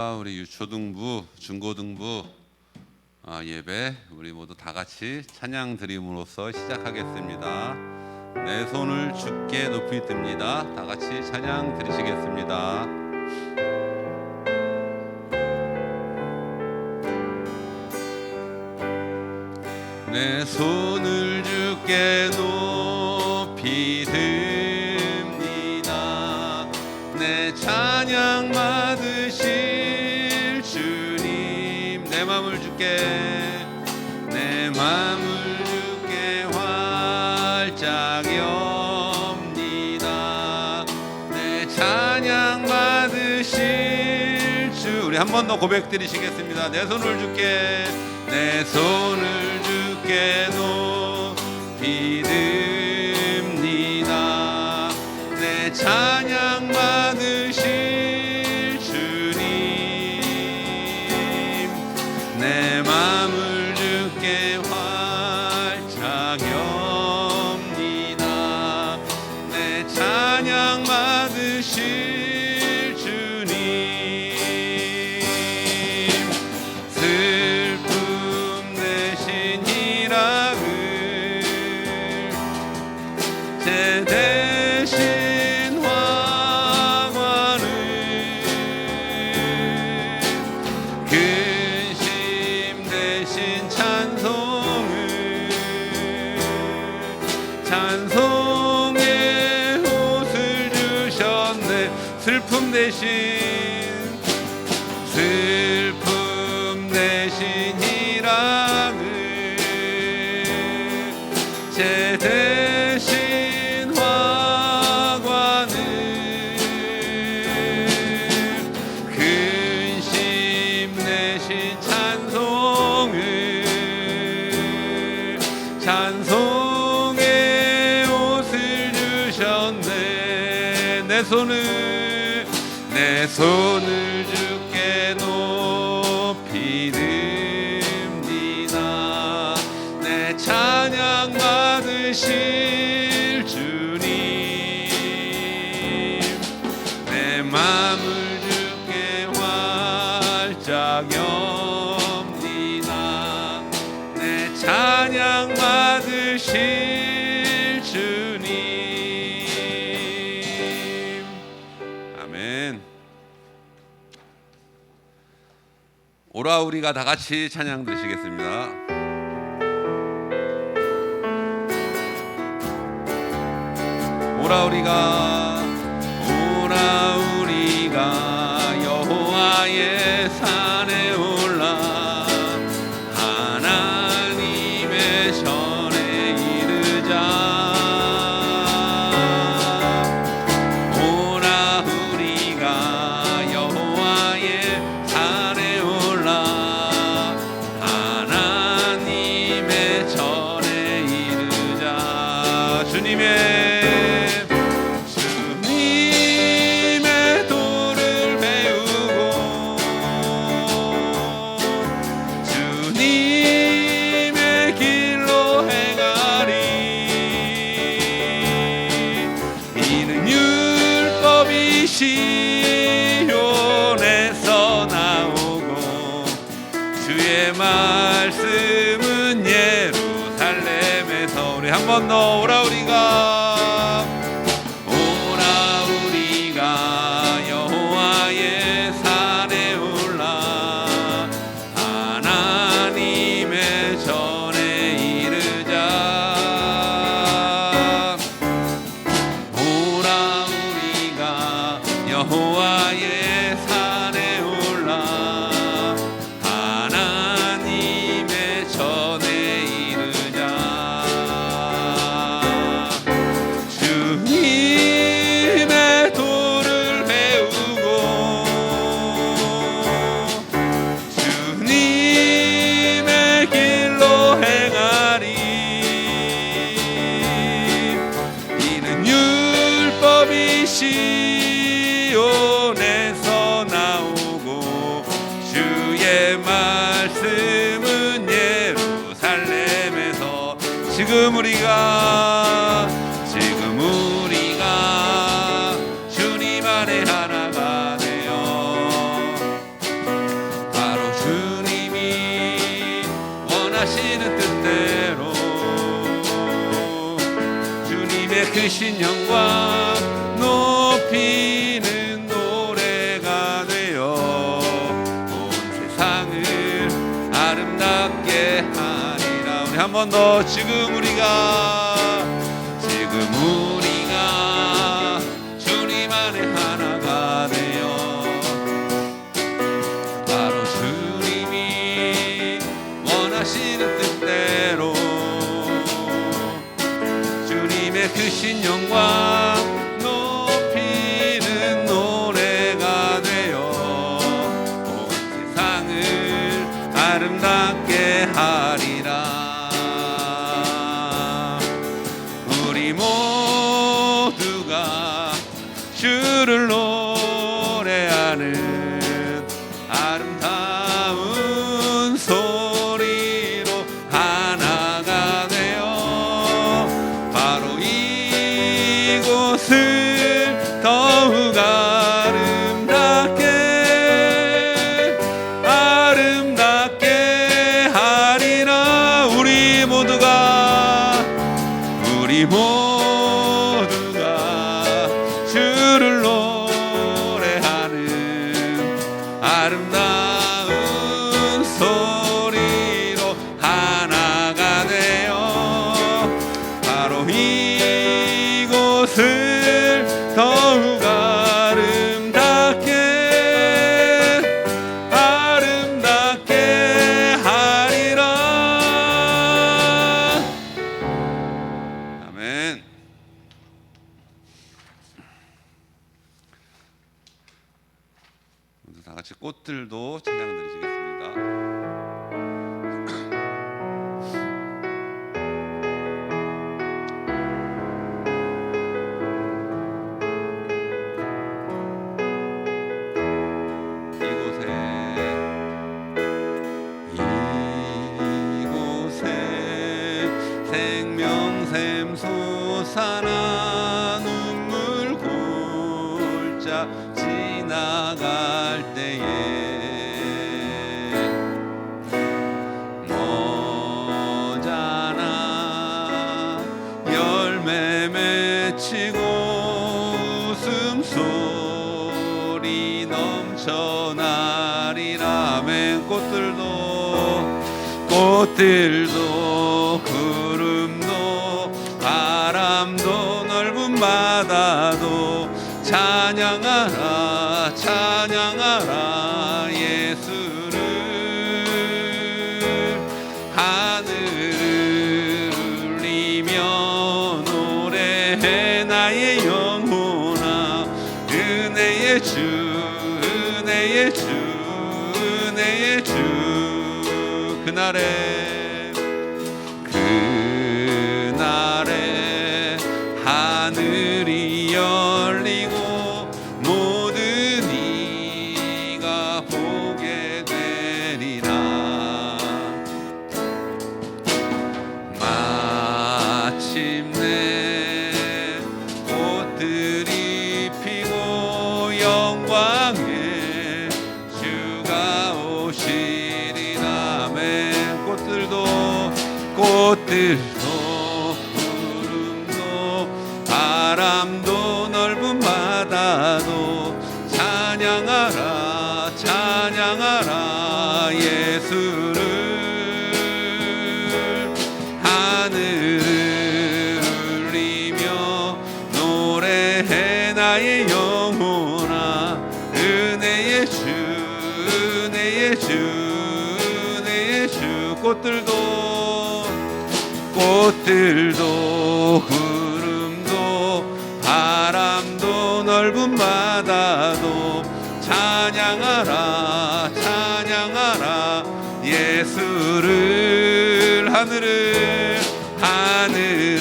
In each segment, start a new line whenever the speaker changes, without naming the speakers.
우리 유초등부, 중고등부 예배 우리 모두 다 같이 찬양 드림으로써 시작하겠습니다. 내 손을 주께 높이 듭니다. 다 같이 찬양 드리시겠습니다. 내 손을 주께 높이 듭니다. 내 찬양 받으실 주님, 내 맘을 주께, 내 맘을 주께 활짝 엽니다. 내 찬양 받으실 주, 우리 한 번 더 고백 드리시겠습니다. 내 손을 주께, 내 손을 주께 높이 듭니다. 내 찬양 받으실 주님, 내 맘을 주께 활짝 엽니다. 내 찬양 받으실 주님, 슬픔 대신 희락을, 제 대신 화관을, 근심 대신 찬송을, 찬송의 옷을 주셨네. 슬픔 대신 희락을, 제 대신 화관을, 근심 대신 찬송을, 찬송의 옷을 주셨네. 내 손을 주께 높이 듭니다. 내 찬양 받으실 주님, 내 맘을 주께 활짝 엽니다. 내 찬양 받으실 주님. 아멘. 오라 우리가 다 같이 찬양 드리시겠습니다. 오라 우리가 여호와의 산에 올라 하나님의 전에 이르자. 오라 우리가 여호와의 산에 올라 하나님의 전에 이르자. 주님의 도를 배우고 주님의 길로 행하리. 이는 율법이 시온에서 나오고 주의 말씀은 예루살렘에서. 우리 한 번 더 오라 우리가 여호와의 산에 올라 하나님의 전에 이르자. 오라 우리가 여호와의 산에 올라 하나님의 전에 이르자. 주님의 도를 배우고 주님의 길로 행하리. 이는 율법이 시온에서 나오고 주의 말씀은 예루살렘에서. 지금 우리가 주님 안에 하나가 되어 원하시는 뜻대로 주님의 크신 영광 높이는 노래가 되어 온 세상을 아름답게 하리라. 우리 한 번 더 지금 우리가 주님 안에 하나가 되어 바로 주님이 원하시는 뜻대로 주님의 크신 영광 높이는 노래가 되어 온 세상을 아름답게 하리라. 우리 모두가 주를 노래하는 아름다운 소리로 하나가 되어 바로 이곳을 더욱 아름답게 하리라. 우리 모두가 주를 노래하는 아름다운 소리로 하나가 되어 바로 이곳을 더욱 아름답게 하리라. 아멘. 다 같이 꽃들도 찬양 드리시겠습니다. 이곳에 생명샘 솟아나 눈물 골짜 지나갈 때에 머자나 열매 맺히고 웃음소리 넘쳐나리라. 아멘. 꽃들도 구름도 바람도 넓은 바다도 찬양하라 예수를. 하늘을 울리며 노래해 나의 영혼아. 은혜의 주 그날에 하늘이 열리고 모든 이가 보게 되리라. 마침내 꽃들이 피고 영광의 주가 오시리라. 아멘. 꽃들도 구름도 바람도 넓은 바다도 찬양하라 예수를. 하늘을 울리며 노래해 나의 영혼아. 은혜의 주 꽃들도 구름도 바람도 넓은 바다도 찬양하라 예수를. 하늘을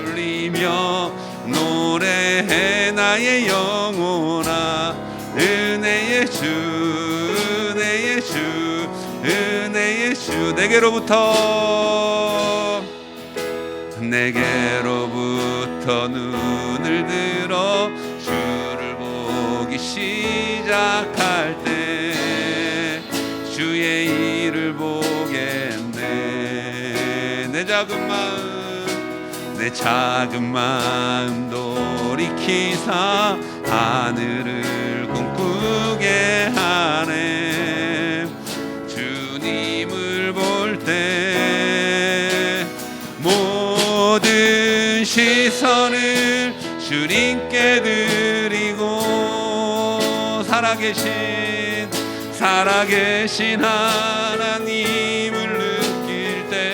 울리며 노래해 나의 영혼아. 은혜의 주 내게로부터 눈을 들어 주를 보기 시작할 때 주의 일을 보게 작은 마음 내 작은 마음 돌이키사 하늘을 꿈꾸게 하네. 주님을 볼 때 모든 시선을 주님께 드리고 살아계신 하나님을 느낄 때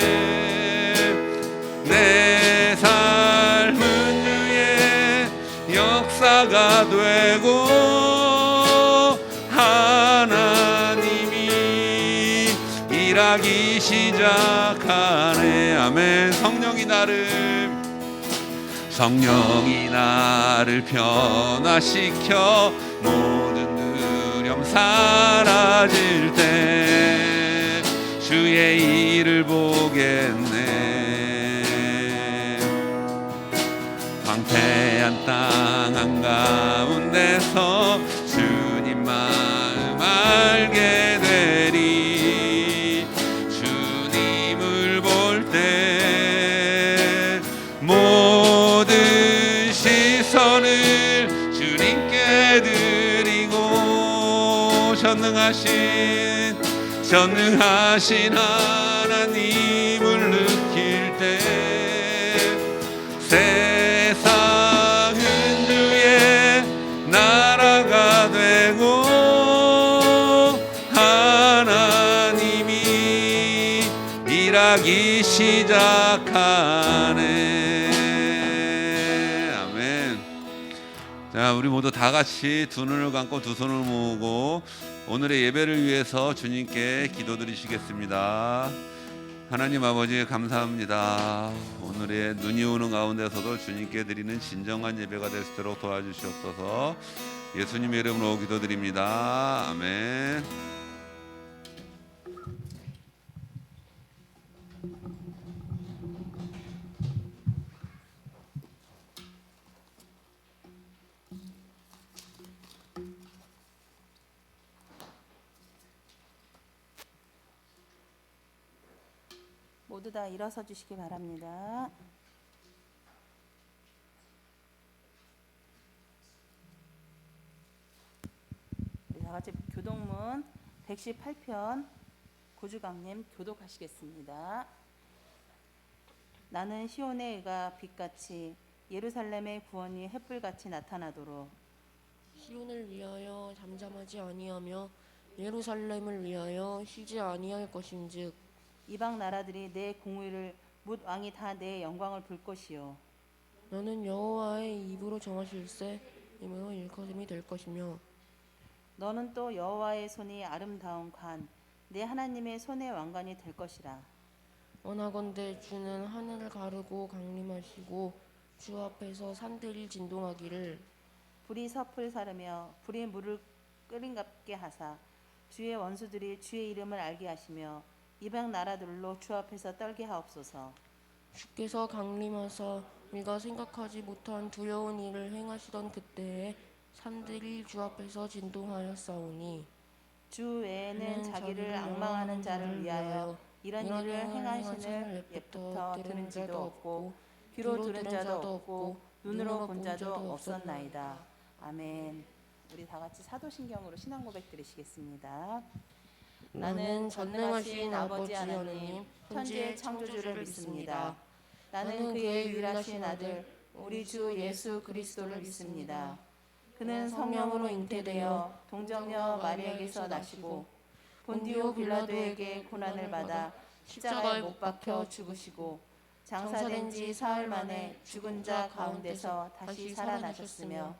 내 삶은 주의 역사가 되고 하나님이 일하기 시작하네. 아멘. 성령이 나를 변화시켜 모든 두려움 사라질 때 주의 일을 보겠네. 황폐한 땅 한가운데서 주님 마음 알게 되리. 주님을 볼 때 모든 시선을 주님께 드리고 전능하신 하나님을 느낄 때 세상은 주의 나라가 되고 하나님이 일하기 시작하네. 아멘. 자, 우리 모두 다 같이 두 눈을 감고 두 손을 모으고 오늘의 예배를 위해서 주님께 기도드리시겠습니다. 하나님 아버지 감사합니다. 오늘의 눈이 오는 가운데서도 주님께 드리는 진정한 예배가 될 수 있도록 도와주시옵소서. 예수님의 이름으로 기도드립니다. 아멘.
모두 다 일어서 주시기 바랍니다. 우리 다 같이 교독문 118편 고주강님 교독하시겠습니다. 나는 시온의 의가 빛같이 예루살렘의 구원이 햇불같이 나타나도록
시온을 위하여 잠잠하지 아니하며 예루살렘을 위하여 쉬지 아니할 것인즉
이방 나라들이 내 공의를 뭇 왕이 다 내 영광을 볼 것이요
너는 여호와의 입으로 정하실세 이므로 일컬음이 될 것이며
너는 또 여호와의 손이 아름다운 관 내 하나님의 손의 왕관이 될 것이라.
원하건대 주는 하늘을 가르고 강림하시고 주 앞에서 산들이 진동하기를
불이 섭을 사르며 불이 물을 끓임갑게 하사 주의 원수들이 주의 이름을 알게 하시며 이방 나라들로 주 앞에서 떨게 하옵소서.
주께서 강림하사 우리가 생각하지 못한 두려운 일을 행하시던 그때에 산들이 주 앞에서 진동하였사오니
주 외에는 자기를 앙망하는 자를 위하여 이런 일을 행하시는 옛부터 들은 자도 없고 귀로 들은 자도 없고 눈으로 본 자도 없었나이다. 아멘. 우리 다 같이 사도신경으로 신앙 고백 드리시겠습니다. 나는 전능하신 아버지 하나님 천지의 창조주를 믿습니다. 나는 그의 유일하신 아들 우리 주 예수 그리스도를 믿습니다. 그는 성령으로 잉태되어 동정녀 마리아에게서 나시고 본디오 빌라도에게 고난을 받아 십자가에 못 박혀 죽으시고 장사된 지 사흘 만에 죽은 자 가운데서 다시 살아나셨으며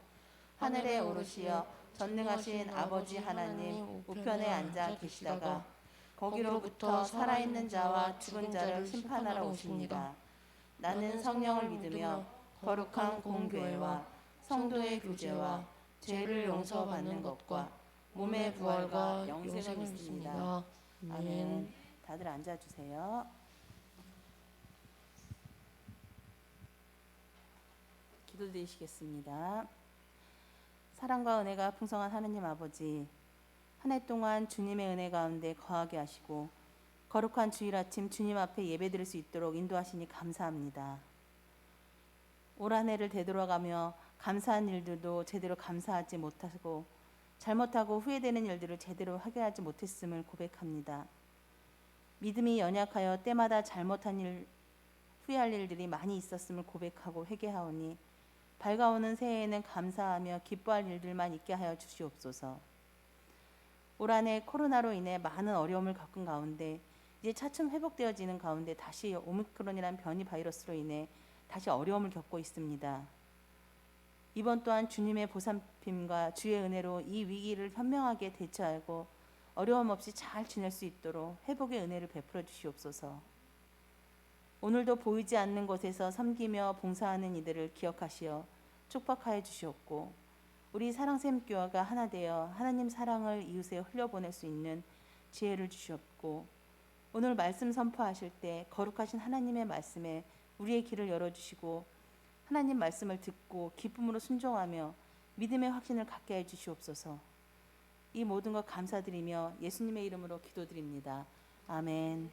하늘에 오르시어 전능하신 아버지 하나님 우편에 앉아 계시다가 거기로부터 살아있는 자와 죽은 자를 심판하러 오십니다. 나는 성령을 믿으며 거룩한 공교회와 성도의 교제와 죄를 용서받는 것과 몸의 부활과 영생을 믿습니다. 아멘. 다들 앉아주세요. 기도드리시겠습니다. 사랑과 은혜가 풍성한 하느님 아버지, 한 해 동안 주님의 은혜 가운데 거하게 하시고 거룩한 주일 아침 주님 앞에 예배드릴 수 있도록 인도하시니 감사합니다. 올 한 해를 되돌아가며 감사한 일들도 제대로 감사하지 못하고 잘못하고 후회되는 일들을 제대로 해결하지 못했음을 고백합니다. 믿음이 연약하여 때마다 잘못한 일, 후회할 일들이 많이 있었음을 고백하고 회개하오니 밝아오는 새해에는 감사하며 기뻐할 일들만 있게 하여 주시옵소서. 올 한 해 코로나로 인해 많은 어려움을 겪은 가운데 이제 차츰 회복되어지는 가운데 다시 오미크론이라는 변이 바이러스로 인해 다시 어려움을 겪고 있습니다. 이번 또한 주님의 보살핌과 주의 은혜로 이 위기를 현명하게 대처하고 어려움 없이 잘 지낼 수 있도록 회복의 은혜를 베풀어 주시옵소서. 오늘도 보이지 않는 곳에서 섬기며 봉사하는 이들을 기억하시어 축복하여 주시옵고 우리 사랑샘교회가 하나 되어 하나님 사랑을 이웃에 흘려보낼 수 있는 지혜를 주시옵고 오늘 말씀 선포하실 때 거룩하신 하나님의 말씀에 우리의 길을 열어주시고 하나님 말씀을 듣고 기쁨으로 순종하며 믿음의 확신을 갖게 해 주시옵소서. 이 모든 것 감사드리며 예수님의 이름으로 기도드립니다. 아멘.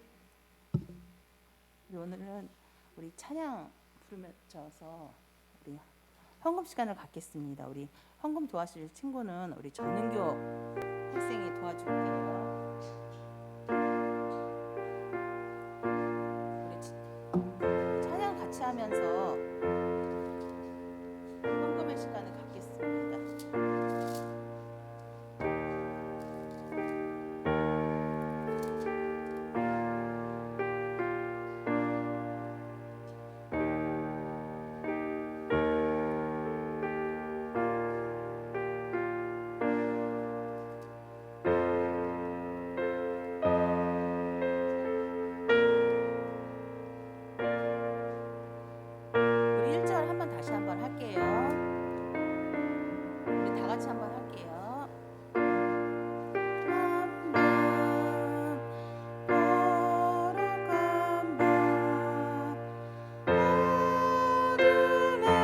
오늘은 우리 찬양 부르면서 우리 헌금 시간을 갖겠습니다. 우리 헌금 도와주실 친구는 우리 전은교 학생이 도와줄게요. 우리 찬양 같이 하면서 헌금의 시간을 갖겠습니다. 우리 1절 한번 다시 한번 할게요. 우리 다 같이 한번 할게요. 거룩한 밤 어둠에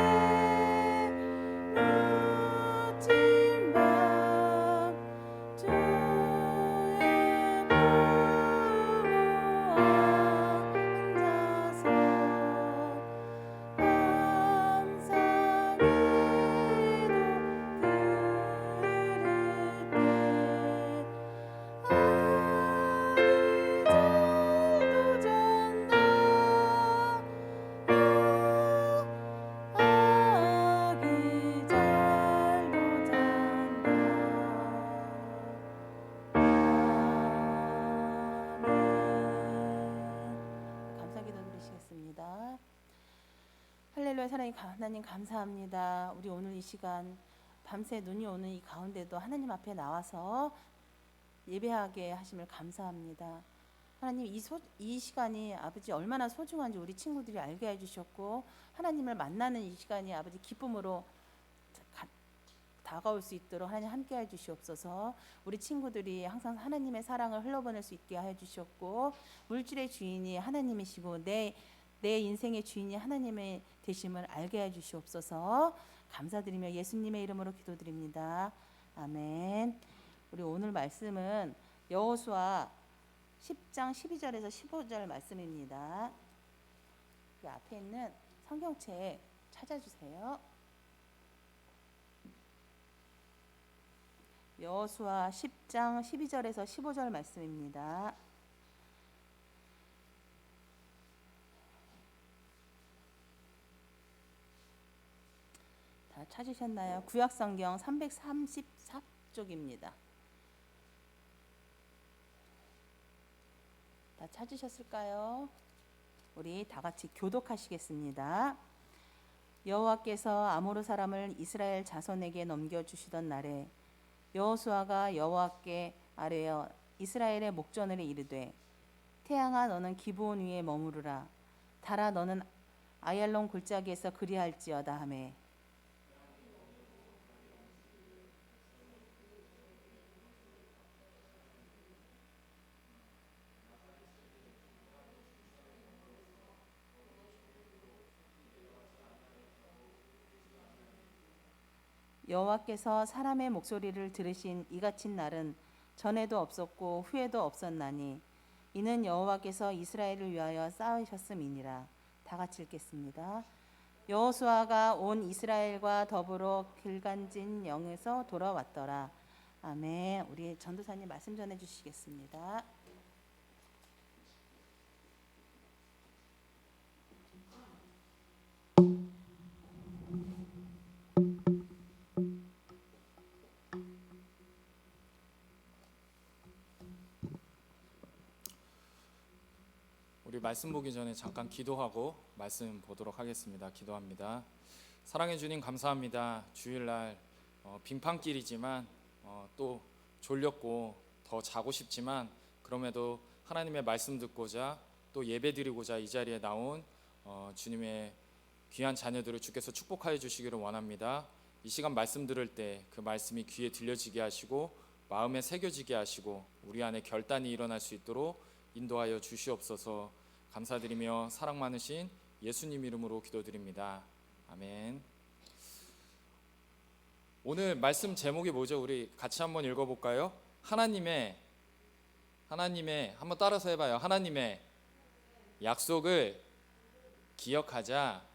묻힌 밤 주의 감사기도 드리시겠습니다. 할렐루야. 사랑의 하나님 감사합니다. 우리 오늘 이 시간 밤새 눈이 오는 이 가운데도 하나님 앞에 나와서 예배하게 하심을 감사합니다. 하나님 이 시간이 아버지 얼마나 소중한지 우리 친구들이 알게 해주셨고 하나님을 만나는 이 시간이 아버지 기쁨으로 다가올 수 있도록 하나님 함께 해주시옵소서. 우리 친구들이 항상 하나님의 사랑을 흘러보낼 수 있게 해주셨고 물질의 주인이 하나님이시고 내 인생의 주인이 하나님의 되심을 알게 해주시옵소서. 감사드리며 예수님의 이름으로 기도드립니다. 아멘. 우리 오늘 말씀은 여호수아 10장 12절에서 15절 말씀입니다. 그 앞에 있는 성경책 찾아주세요. 여호수아 10장 12절에서 15절 말씀입니다. 다 찾으셨나요? 구약성경 334쪽입니다. 다 찾으셨을까요? 우리 다 같이 교독하시겠습니다. 여호와께서 아모르 사람을 이스라엘 자손에게 넘겨주시던 날에 여호수아가 여호와께 아뢰어 이스라엘의 목전을 이르되 태양아 너는 기브온 위에 머무르라 달아 너는 아얄론 골짜기에서 그리할지어다 하매 여호와께서 사람의 목소리를 들으신 이같이 날은 전에도 없었고 후에도 없었나니 이는 여호와께서 이스라엘을 위하여 쌓으셨음이니라. 다 같이 읽겠습니다. 여호수아가 온 이스라엘과 더불어 길간진 영에서 돌아왔더라. 아멘. 우리 전도사님 말씀 전해 주시겠습니다.
우리 말씀 보기 전에 잠깐 기도하고 말씀 보도록 하겠습니다. 기도합니다. 사랑해 주님 감사합니다. 주일날 빙판길이지만 또 졸렸고 더 자고 싶지만 그럼에도 하나님의 말씀 듣고자 또 예배 드리고자 이 자리에 나온 주님의 귀한 자녀들을 주께서 축복하여 주시기를 원합니다. 이 시간 말씀 들을 때 그 말씀이 귀에 들려지게 하시고 마음에 새겨지게 하시고 우리 안에 결단이 일어날 수 있도록 인도하여 주시옵소서. 감사드리며 사랑 많으신 예수님 이름으로 기도드립니다. 아멘. 오늘 말씀 제목이 뭐죠? 우리 같이 한번 읽어볼까요? 하나님의 한번 따라서 해봐요. 하나님의 약속을 기억하자.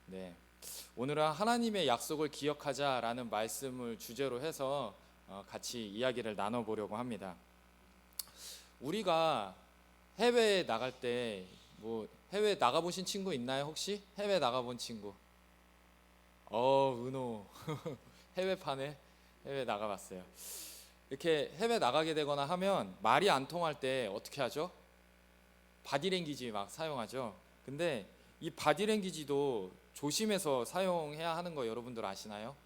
네, 오늘은 하나님의 약속을 기억하자라는 말씀을 주제로 해서 같이 이야기를 나눠보려고 합니다. 우리가 해외에 나갈 때 해외 나가보신 친구 있나요? 혹시 해외 나가본 친구? 은호 해외 나가봤어요. 이렇게 해외 나가게 되거나 하면 말이 안 통할 때 어떻게 하죠? 바디랭귀지 막 사용하죠. 근데 이 바디랭귀지도 조심해서 사용해야 하는 거 여러분들 아시나요?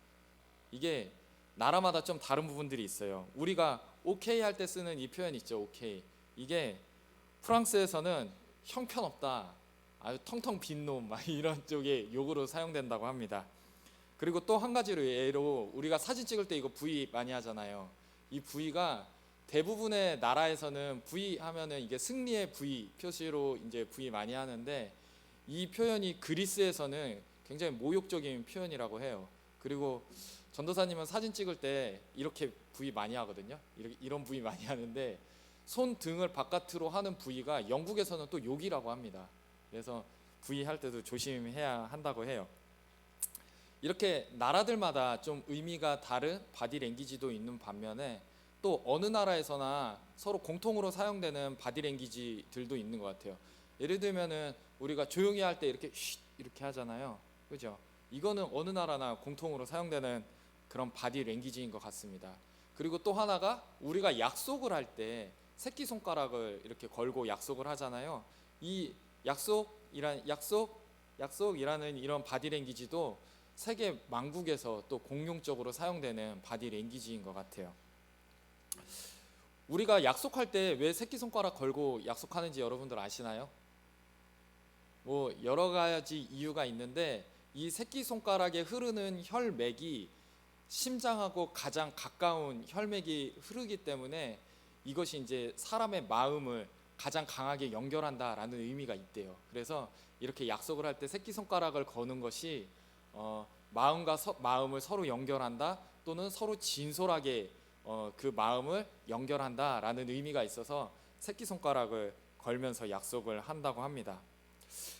이게 나라마다 좀 다른 부분들이 있어요. 우리가 오케이 할 때 쓰는 이 표현 있죠. 오케이. 이게 프랑스에서는 형편없다, 아주 텅텅 빈 놈 막 이런 쪽의 욕으로 사용된다고 합니다. 그리고 또 한 가지로 예로 우리가 사진 찍을 때 이거 V 많이 하잖아요. 이 V가 대부분의 나라에서는 V 하면은 이게 승리의 V 표시로 이제 V 많이 하는데 이 표현이 그리스에서는 굉장히 모욕적인 표현이라고 해요. 그리고 전도사님은 사진 찍을 때 이렇게 V 많이 하거든요. 이런 V 많이 하는데 손 등을 바깥으로 하는 V가 영국에서는 또 욕이라고 합니다. 그래서 V 할 때도 조심해야 한다고 해요. 이렇게 나라들마다 좀 의미가 다른 바디랭귀지도 있는 반면에 또 어느 나라에서나 서로 공통으로 사용되는 바디랭귀지들도 있는 것 같아요. 예를 들면은 우리가 조용히 할 때 이렇게 쉿 이렇게 하잖아요. 그죠? 이거는 어느 나라나 공통으로 사용되는 그런 바디랭귀지인 것 같습니다. 그리고 또 하나가 우리가 약속을 할 때 새끼손가락을 이렇게 걸고 약속을 하잖아요. 이 약속이라는 이런 바디랭귀지도 세계 만국에서 또 공용적으로 사용되는 바디랭귀지인 것 같아요. 우리가 약속할 때 왜 새끼손가락 걸고 약속하는지 여러분들 아시나요? 여러 가지 이유가 있는데 이 새끼손가락에 흐르는 혈맥이 심장하고 가장 가까운 혈맥이 흐르기 때문에 이것이 이제 사람의 마음을 가장 강하게 연결한다라는 의미가 있대요. 그래서 이렇게 약속을 할 때 새끼손가락을 거는 것이 마음과 마음을 서로 연결한다, 또는 서로 진솔하게 그 마음을 연결한다라는 의미가 있어서 새끼손가락을 걸면서 약속을 한다고 합니다.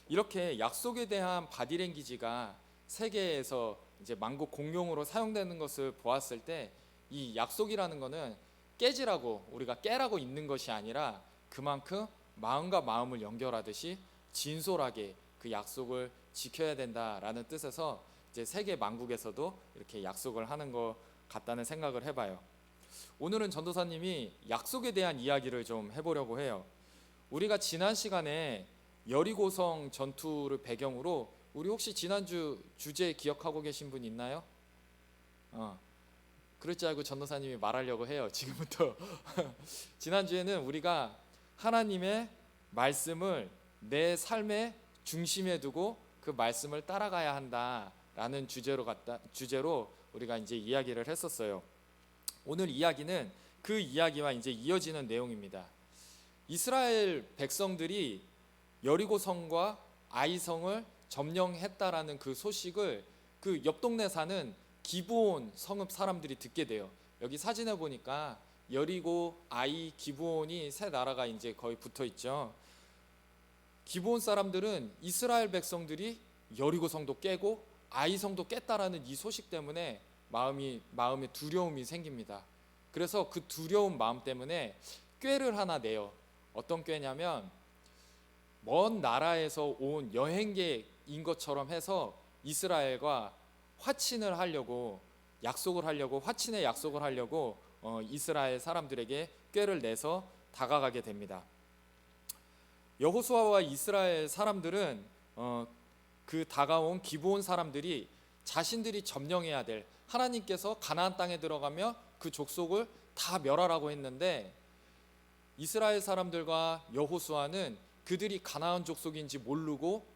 이렇게 약속에 대한 바디랭귀지가 세계에서 이제 만국 공용으로 사용되는 것을 보았을 때 이 약속이라는 것은 깨지라고, 우리가 깨라고 있는 것이 아니라 그만큼 마음과 마음을 연결하듯이 진솔하게 그 약속을 지켜야 된다라는 뜻에서 이제 세계 만국에서도 이렇게 약속을 하는 것 같다는 생각을 해봐요. 오늘은 전도사님이 약속에 대한 이야기를 좀 해보려고 해요. 우리가 지난 시간에 여리고성 전투를 배경으로, 우리 혹시 지난주 주제 기억하고 계신 분 있나요? 그럴 줄 알고 전도사님이 말하려고 해요. 지금부터. 지난주에는 우리가 하나님의 말씀을 내 삶의 중심에 두고 그 말씀을 따라가야 한다라는 주제로 우리가 이제 이야기를 했었어요. 오늘 이야기는 그 이야기와 이제 이어지는 내용입니다. 이스라엘 백성들이 여리고성과 아이성을 점령했다라는 그 소식을 그 옆 동네 사는 기브온 성읍 사람들이 듣게 돼요. 여기 사진에 보니까 여리고, 아이, 기브온이 세 나라가 이제 거의 붙어 있죠. 기브온 사람들은 이스라엘 백성들이 여리고 성도 깨고 아이 성도 깼다라는 이 소식 때문에 마음에 두려움이 생깁니다. 그래서 그 두려운 마음 때문에 꾀를 하나 내요. 어떤 꾀냐면 먼 나라에서 온 여행객인 것처럼 해서 이스라엘과 화친을 하려고 화친의 약속을 하려고 이스라엘 사람들에게 꾀를 내서 다가가게 됩니다. 여호수아와 이스라엘 사람들은 그 다가온 기브온 사람들이 자신들이 점령해야 될, 하나님께서 가나안 땅에 들어가며 그 족속을 다 멸하라고 했는데 이스라엘 사람들과 여호수아는 그들이 가나안 족속인지 모르고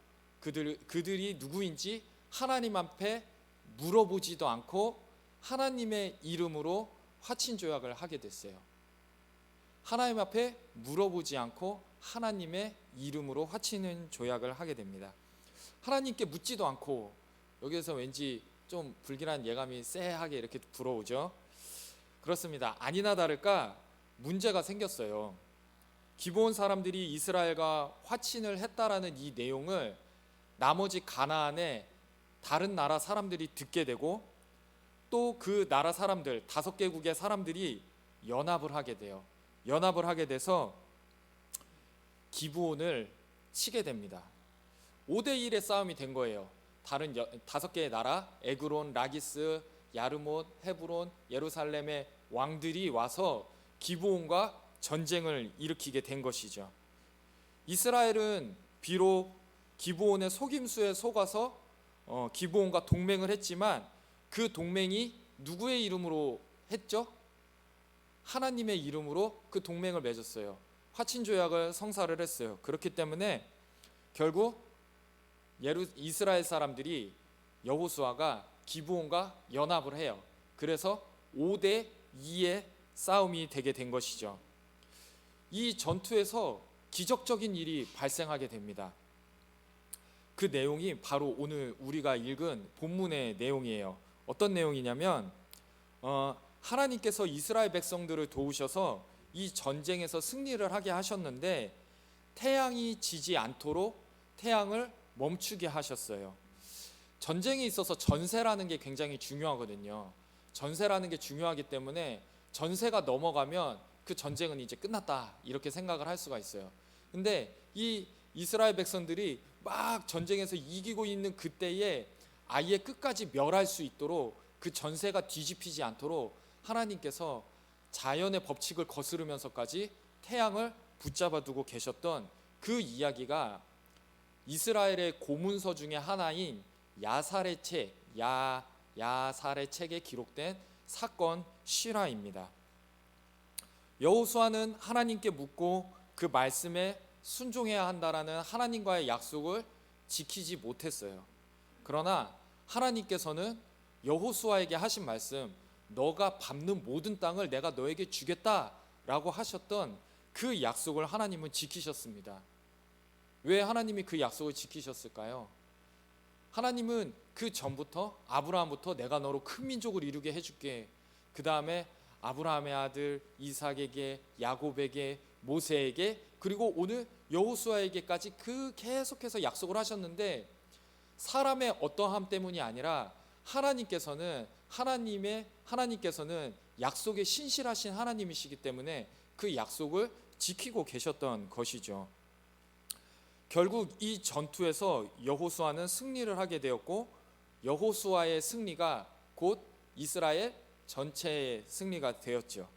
그들이 누구인지 하나님 앞에 물어보지도 않고 하나님의 이름으로 화친 조약을 하게 됐어요. 하나님 앞에 물어보지 않고 하나님의 이름으로 화치는 조약을 하게 됩니다. 하나님께 묻지도 않고, 여기에서 왠지 좀 불길한 예감이 쎄하게 이렇게 불어오죠. 그렇습니다. 아니나 다를까 문제가 생겼어요. 기브온 사람들이 이스라엘과 화친을 했다라는 이 내용을 나머지 가나안의 다른 나라 사람들이 듣게 되고, 또 그 나라 사람들 5개국의 사람들이 연합을 하게 돼요. 연합을 하게 돼서 기브온을 치게 됩니다. 5대1의 싸움이 된 거예요. 다른 5개의 나라, 에그론, 라기스, 야르못, 헤브론, 예루살렘의 왕들이 와서 기브온과 전쟁을 일으키게 된 것이죠. 이스라엘은 비록 기브온의 속임수에 속아서 기브온과 동맹을 했지만 그 동맹이 누구의 이름으로 했죠? 하나님의 이름으로 그 동맹을 맺었어요. 화친 조약을 성사를 했어요. 그렇기 때문에 결국 이스라엘 사람들이 여호수아가 기브온과 연합을 해요. 그래서 5대2의 싸움이 되게 된 것이죠. 이 전투에서 기적적인 일이 발생하게 됩니다. 그 내용이 바로 오늘 우리가 읽은 본문의 내용이에요. 어떤 내용이냐면 하나님께서 이스라엘 백성들을 도우셔서 이 전쟁에서 승리를 하게 하셨는데 태양이 지지 않도록 태양을 멈추게 하셨어요. 전쟁에 있어서 전세라는 게 굉장히 중요하거든요. 전세라는 게 중요하기 때문에 전세가 넘어가면 그 전쟁은 이제 끝났다 이렇게 생각을 할 수가 있어요. 근데 이 이스라엘 백성들이 막 전쟁에서 이기고 있는 그때에 아예 끝까지 멸할 수 있도록 그 전세가 뒤집히지 않도록 하나님께서 자연의 법칙을 거스르면서까지 태양을 붙잡아 두고 계셨던 그 이야기가 이스라엘의 고문서 중에 하나인 야살의 책에 기록된 사건 실화입니다. 여호수아는 하나님께 묻고 그 말씀에 순종해야 한다라는 하나님과의 약속을 지키지 못했어요. 그러나 하나님께서는 여호수아에게 하신 말씀, 너가 밟는 모든 땅을 내가 너에게 주겠다라고 하셨던 그 약속을 하나님은 지키셨습니다. 왜 하나님이 그 약속을 지키셨을까요? 하나님은 그 전부터 아브라함부터 내가 너로 큰 민족을 이루게 해줄게, 그 다음에 아브라함의 아들 이삭에게, 야곱에게, 모세에게, 그리고 오늘 여호수아에게까지 그 계속해서 약속을 하셨는데 사람의 어떠함 때문이 아니라 하나님께서는 약속에 신실하신 하나님이시기 때문에 그 약속을 지키고 계셨던 것이죠. 결국 이 전투에서 여호수아는 승리를 하게 되었고 여호수아의 승리가 곧 이스라엘 전체의 승리가 되었죠.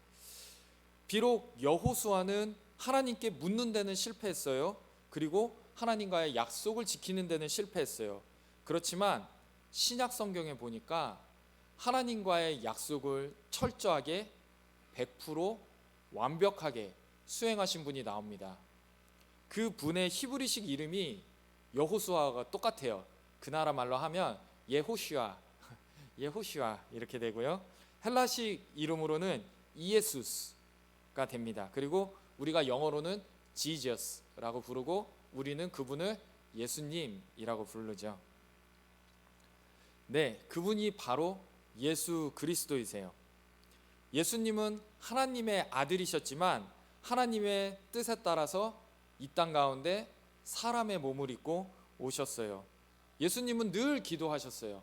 비록 여호수아는 하나님께 묻는 데는 실패했어요. 그리고 하나님과의 약속을 지키는 데는 실패했어요. 그렇지만 신약 성경에 보니까 하나님과의 약속을 철저하게 100% 완벽하게 수행하신 분이 나옵니다. 그 분의 히브리식 이름이 여호수아가 똑같아요. 그 나라 말로 하면 예호슈아 이렇게 되고요. 헬라식 이름으로는 이에수스가 됩니다. 그리고 우리가 영어로는 지저스라고 부르고 우리는 그분을 예수님이라고 부르죠. 네, 그분이 바로 예수 그리스도이세요. 예수님은 하나님의 아들이셨지만 하나님의 뜻에 따라서 이 땅 가운데 사람의 몸을 입고 오셨어요. 예수님은 늘 기도하셨어요.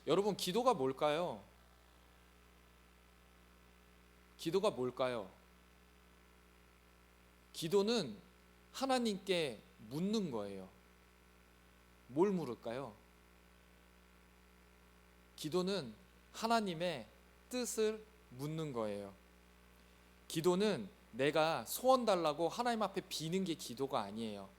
여러분, 기도가 뭘까요? 기도가 뭘까요? 기도는 하나님께 묻는 거예요. 뭘 물을까요? 기도는 하나님의 뜻을 묻는 거예요. 기도는 내가 소원 달라고 하나님 앞에 비는 게 기도가 아니에요.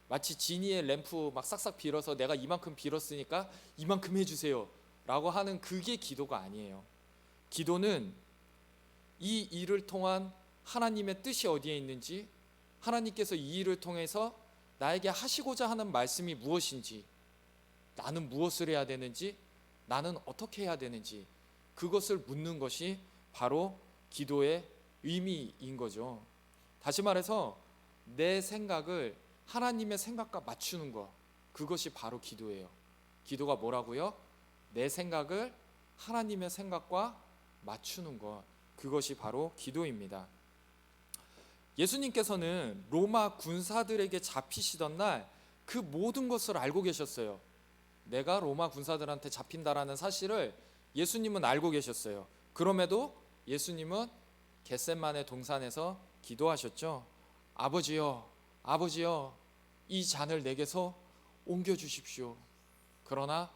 마치 지니의 램프 막 싹싹 빌어서 내가 이만큼 빌었으니까 이만큼 해주세요 라고 하는 그게 기도가 아니에요. 기도는 이 일을 통한 하나님의 뜻이 어디에 있는지, 하나님께서 이 일을 통해서 나에게 하시고자 하는 말씀이 무엇인지, 나는 무엇을 해야 되는지, 나는 어떻게 해야 되는지, 그것을 묻는 것이 바로 기도의 의미인 거죠. 다시 말해서 내 생각을 하나님의 생각과 맞추는 것, 그것이 바로 기도예요. 기도가 뭐라고요? 내 생각을 하나님의 생각과 맞추는 것, 그것이 바로 기도입니다. 예수님께서는 로마 군사들에게 잡히시던 날 그 모든 것을 알고 계셨어요. 내가 로마 군사들한테 잡힌다라는 사실을 예수님은 알고 계셨어요. 그럼에도 예수님은 겟세마네 동산에서 기도하셨죠. 아버지여, 아버지여, 이 잔을 내게서 옮겨주십시오. 그러나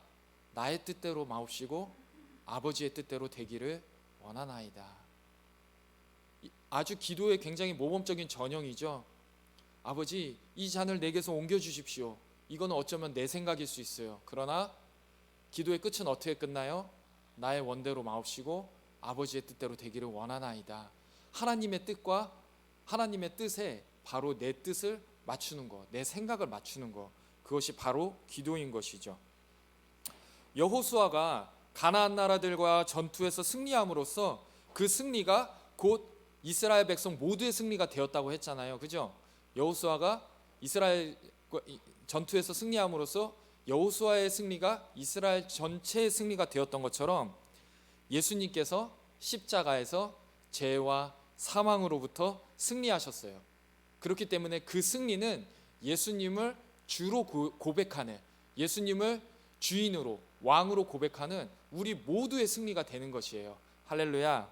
나의 뜻대로 마옵시고 아버지의 뜻대로 되기를 원하나이다. 아주 기도의 굉장히 모범적인 전형이죠. 아버지, 이 잔을 내게서 옮겨주십시오. 이거는 어쩌면 내 생각일 수 있어요. 그러나 기도의 끝은 어떻게 끝나요? 나의 원대로 마옵시고 아버지의 뜻대로 되기를 원하나이다. 하나님의 뜻과 하나님의 뜻에 바로 내 뜻을 맞추는 것, 내 생각을 맞추는 것, 그것이 바로 기도인 것이죠. 여호수아가 가나안 나라들과 전투에서 승리함으로써 그 승리가 곧 이스라엘 백성 모두의 승리가 되었다고 했잖아요. 그죠? 여호수아가 이스라엘 전투에서 승리함으로써 여호수아의 승리가 이스라엘 전체의 승리가 되었던 것처럼 예수님께서 십자가에서 죄와 사망으로부터 승리하셨어요. 그렇기 때문에 그 승리는 예수님을 주로 고백하는, 예수님을 주인으로, 왕으로 고백하는 우리 모두의 승리가 되는 것이에요. 할렐루야.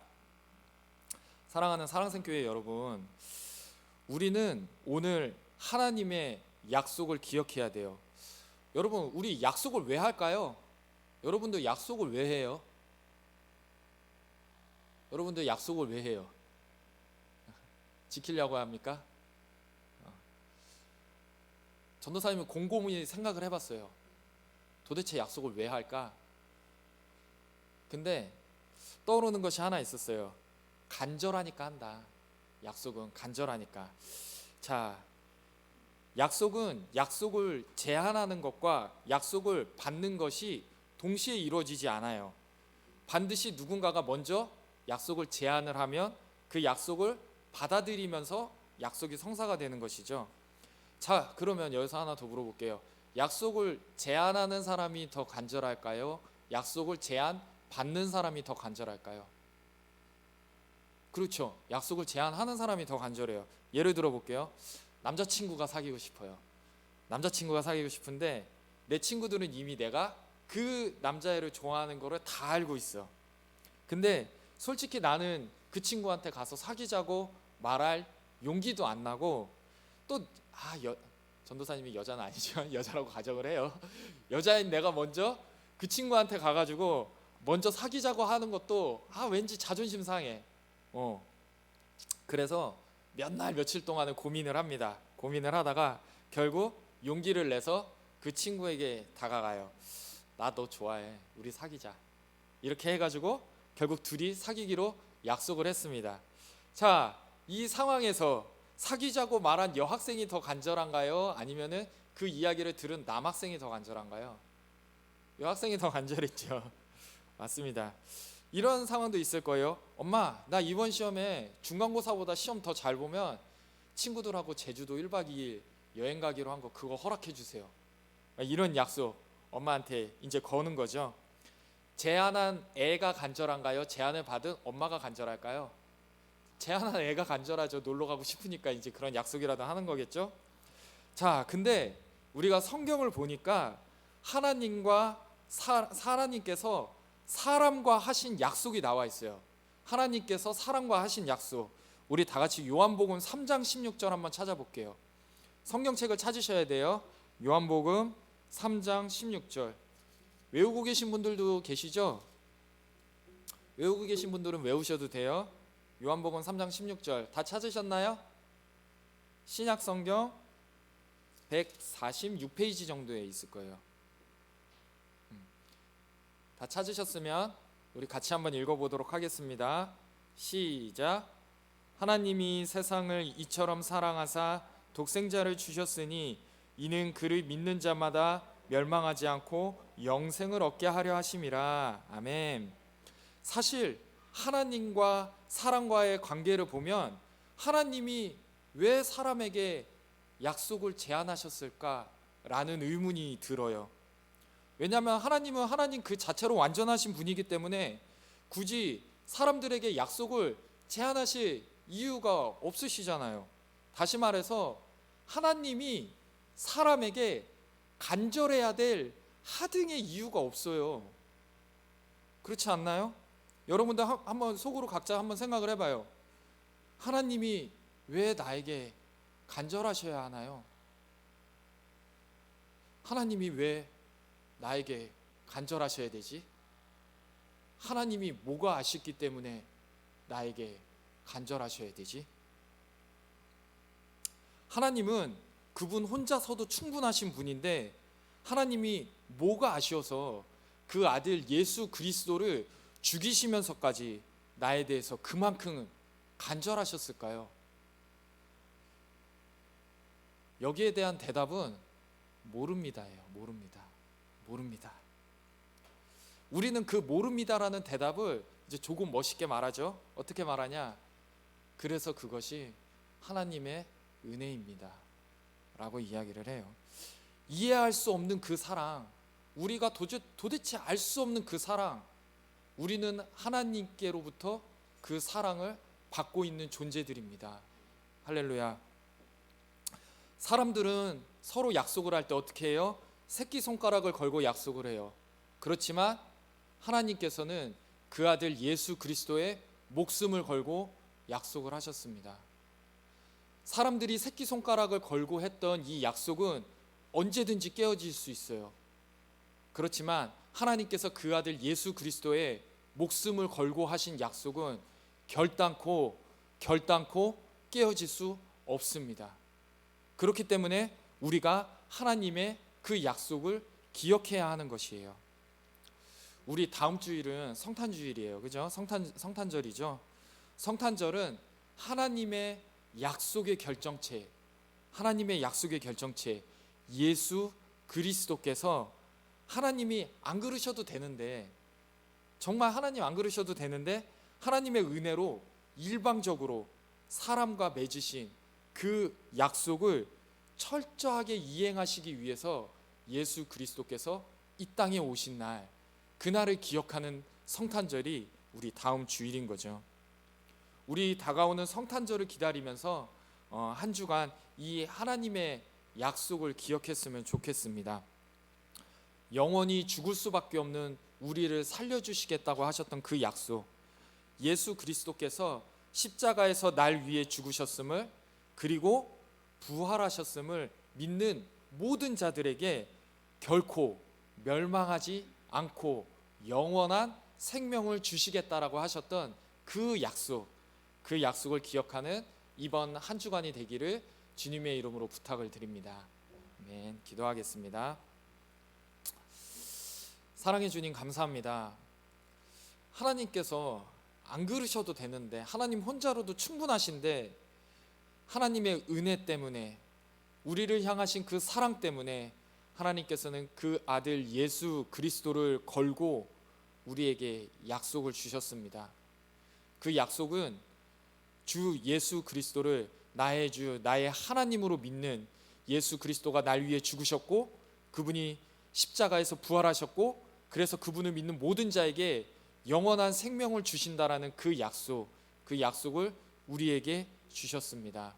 사랑하는 사랑생교회 여러분, 우리는 오늘 하나님의 약속을 기억해야 돼요. 여러분, 우리 약속을 왜 할까요? 여러분도 약속을 왜 해요? 여러분도 약속을 왜 해요? 지키려고 합니까? 전도사님은 곰곰이 생각을 해봤어요. 도대체 약속을 왜 할까? 근데 떠오르는 것이 하나 있었어요. 간절하니까 한다. 약속은 간절하니까. 자, 약속은 약속을 제한하는 것과 약속을 받는 것이 동시에 이루어지지 않아요. 반드시 누군가가 먼저 약속을 제안을 하면 그 약속을 받아들이면서 약속이 성사가 되는 것이죠. 자, 그러면 여기서 하나 더 물어볼게요. 약속을 제안하는 사람이 더 간절할까요? 약속을 제안받는 사람이 더 간절할까요? 그렇죠. 약속을 제안하는 사람이 더 간절해요. 예를 들어 볼게요. 남자친구가 사귀고 싶어요. 남자친구가 사귀고 싶은데 내 친구들은 이미 내가 그 남자애를 좋아하는 거를 다 알고 있어. 근데 솔직히 나는 그 친구한테 가서 사귀자고 말할 용기도 안 나고, 또 전도사님이 여자는 아니지만 여자라고 가정을 해요. 여자인 내가 먼저 그 친구한테 가가지고 먼저 사귀자고 하는 것도 왠지 자존심 상해. 그래서 몇 날 며칠 동안은 고민을 합니다. 고민을 하다가 결국 용기를 내서 그 친구에게 다가가요. 나 너 좋아해. 우리 사귀자. 이렇게 해가지고 결국 둘이 사귀기로 약속을 했습니다. 자, 이 상황에서 사귀자고 말한 여학생이 더 간절한가요? 아니면은 그 이야기를 들은 남학생이 더 간절한가요? 여학생이 더 간절했죠. 맞습니다. 이런 상황도 있을 거예요. 엄마, 나 이번 시험에 중간고사보다 시험 더 잘 보면 친구들하고 제주도 1박 2일 여행 가기로 한 거 그거 허락해 주세요. 이런 약속 엄마한테 이제 거는 거죠. 제안한 애가 간절한가요? 제안을 받은 엄마가 간절할까요? 제안한 애가 간절하죠. 놀러 가고 싶으니까 이제 그런 약속이라도 하는 거겠죠. 자, 근데 우리가 성경을 보니까 하나님께서 사람과 하신 약속이 나와 있어요. 하나님께서 사람과 하신 약속. 우리 다 같이 요한복음 3장 16절 한번 찾아볼게요. 성경책을 찾으셔야 돼요. 요한복음 3장 16절. 외우고 계신 분들도 계시죠? 외우고 계신 분들은 외우셔도 돼요. 요한복음 3장 16절 다 찾으셨나요? 신약 성경 146페이지 정도에 있을 거예요. 다 찾으셨으면 우리 같이 한번 읽어보도록 하겠습니다. 시작. 하나님이 세상을 이처럼 사랑하사 독생자를 주셨으니 이는 그를 믿는 자마다 멸망하지 않고 영생을 얻게 하려 하심이라. 아멘. 사실 하나님과 사람과의 관계를 보면 하나님이 왜 사람에게 약속을 제안하셨을까라는 의문이 들어요. 왜냐하면 하나님은 하나님 그 자체로 완전하신 분이기 때문에 굳이 사람들에게 약속을 제안하실 이유가 없으시잖아요. 다시 말해서 하나님이 사람에게 간절해야 될 하등의 이유가 없어요. 그렇지 않나요? 여러분들 한번 속으로 각자 한번 생각을 해봐요. 하나님이 왜 나에게 간절하셔야 하나요? 하나님이 왜 나에게 간절하셔야 되지? 하나님이 뭐가 아쉽기 때문에 나에게 간절하셔야 되지? 하나님은 그분 혼자서도 충분하신 분인데 하나님이 뭐가 아쉬워서 그 아들 예수 그리스도를 죽이시면서까지 나에 대해서 그만큼 간절하셨을까요? 여기에 대한 대답은 모릅니다예요. 모릅니다. 우리는 그 모릅니다라는 대답을 이제 조금 멋있게 말하죠. 어떻게 말하냐? 그래서 그것이 하나님의 은혜입니다 라고 이야기를 해요. 이해할 수 없는 그 사랑, 우리가 도대체 알 수 없는 그 사랑, 우리는 하나님께로부터 그 사랑을 받고 있는 존재들입니다. 할렐루야. 사람들은 서로 약속을 할 때 어떻게 해요? 새끼손가락을 걸고 약속을 해요. 그렇지만 하나님께서는 그 아들 예수 그리스도의 목숨을 걸고 약속을 하셨습니다. 사람들이 새끼손가락을 걸고 했던 이 약속은 언제든지 깨어질 수 있어요. 그렇지만 하나님께서 그 아들 예수 그리스도의 목숨을 걸고 하신 약속은 결단코 깨어질 수 없습니다. 그렇기 때문에 우리가 하나님의 그 약속을 기억해야 하는 것이에요. 우리 다음 주일은 성탄주일이에요. 그죠? 성탄절이죠. 성탄절은 하나님의 약속의 결정체, 예수 그리스도께서 하나님이 안 그러셔도 되는데, 정말 하나님 안 그러셔도 되는데 하나님의 은혜로 일방적으로 사람과 맺으신 그 약속을 철저하게 이행하시기 위해서 예수 그리스도께서 이 땅에 오신 날, 그날을 기억하는 성탄절이 우리 다음 주일인 거죠. 우리 다가오는 성탄절을 기다리면서 한 주간 이 하나님의 약속을 기억했으면 좋겠습니다. 영원히 죽을 수밖에 없는 우리를 살려주시겠다고 하셨던 그 약속, 예수 그리스도께서 십자가에서 날 위해 죽으셨음을, 그리고 부활하셨음을 믿는 모든 자들에게 결코 멸망하지 않고 영원한 생명을 주시겠다라고 하셨던 그 약속을 기억하는 이번 한 주간이 되기를 주님의 이름으로 부탁을 드립니다. 아멘. 기도하겠습니다. 사랑해 주님 감사합니다. 하나님께서 안 그러셔도 되는데, 하나님 혼자로도 충분하신데 하나님의 은혜 때문에, 우리를 향하신 그 사랑 때문에 하나님께서는 그 아들 예수 그리스도를 걸고 우리에게 약속을 주셨습니다. 그 약속은 주 예수 그리스도를 나의 주, 나의 하나님으로 믿는 예수 그리스도가 날 위해 죽으셨고, 그분이 십자가에서 부활하셨고, 그래서 그분을 믿는 모든 자에게 영원한 생명을 주신다라는 그 약속을 우리에게 주셨습니다.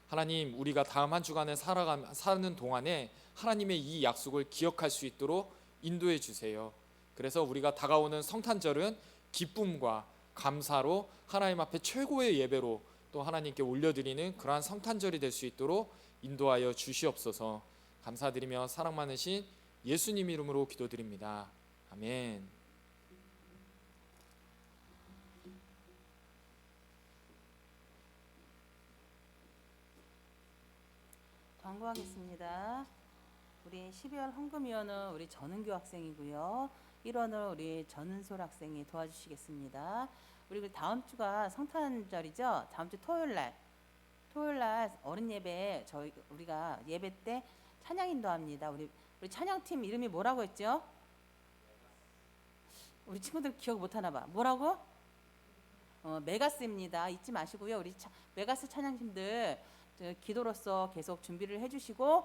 하나님, 우리가 다음 한 주간을 사는 동안에 하나님의 이 약속을 기억할 수 있도록 인도해 주세요. 그래서 우리가 다가오는 성탄절은 기쁨과 감사로 하나님 앞에 최고의 예배로 또 하나님께 올려드리는 그러한 성탄절이 될 수 있도록 인도하여 주시옵소서. 감사드리며 사랑 많으신 예수님 이름으로 기도드립니다. 아멘.
광고하겠습니다. 우리 12월 헌금위원은 우리 전은교 학생이고요. 1원을 우리 전은솔 학생이 도와주시겠습니다. 우리 그 다음 주가 성탄절이죠. 다음 주 토요일 날 어른 예배 우리가 예배 때 찬양 인도합니다. 우리 찬양팀 이름이 뭐라고 했죠? 우리 친구들 기억 못 하나 봐. 뭐라고? 메가스입니다. 잊지 마시고요. 우리 메가스 찬양팀들 기도로서 계속 준비를 해주시고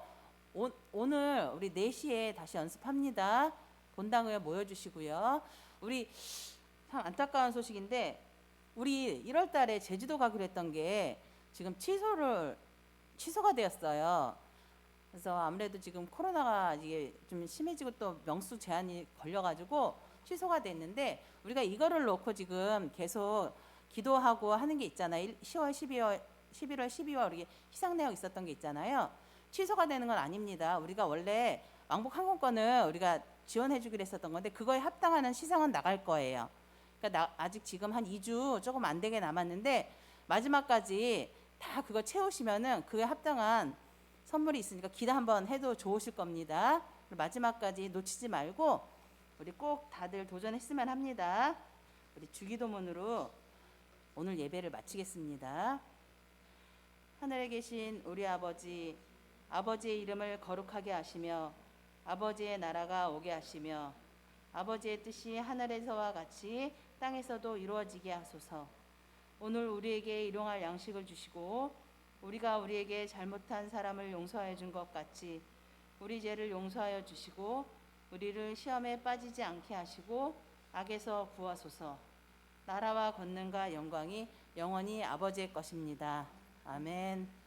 오늘 우리 4시에 다시 연습합니다. 본당에 모여주시고요. 우리 참 안타까운 소식인데 우리 1월 달에 제주도 가기로 했던 게 지금 취소가 되었어요. 그래서 아무래도 지금 코로나가 이게 좀 심해지고 또 명수 제한이 걸려가지고 취소가 됐는데 우리가 이거를 놓고 지금 계속 기도하고 하는 게 있잖아요. 10월, 11월, 12월 우리 희상내역 있었던 게 있잖아요. 취소가 되는 건 아닙니다. 우리가 원래 왕복 항공권을 우리가 지원해 주기로 했었던 건데 그거에 합당하는 시상은 나갈 거예요. 그러니까 아직 지금 한 2주 조금 안 되게 남았는데 마지막까지 다 그거 채우시면은 그에 합당한 선물이 있으니까 기대 한번 해도 좋으실 겁니다. 마지막까지 놓치지 말고 우리 꼭 다들 도전했으면 합니다. 우리 주기도문으로 오늘 예배를 마치겠습니다. 하늘에 계신 우리 아버지, 아버지의 이름을 거룩하게 하시며 아버지의 나라가 오게 하시며 아버지의 뜻이 하늘에서와 같이 땅에서도 이루어지게 하소서. 오늘 우리에게 일용할 양식을 주시고 우리가 우리에게 잘못한 사람을 용서하여 준 것 같이 우리 죄를 용서하여 주시고 우리를 시험에 빠지지 않게 하시고 악에서 구하소서. 나라와 권능과 영광이 영원히 아버지의 것입니다. 아멘.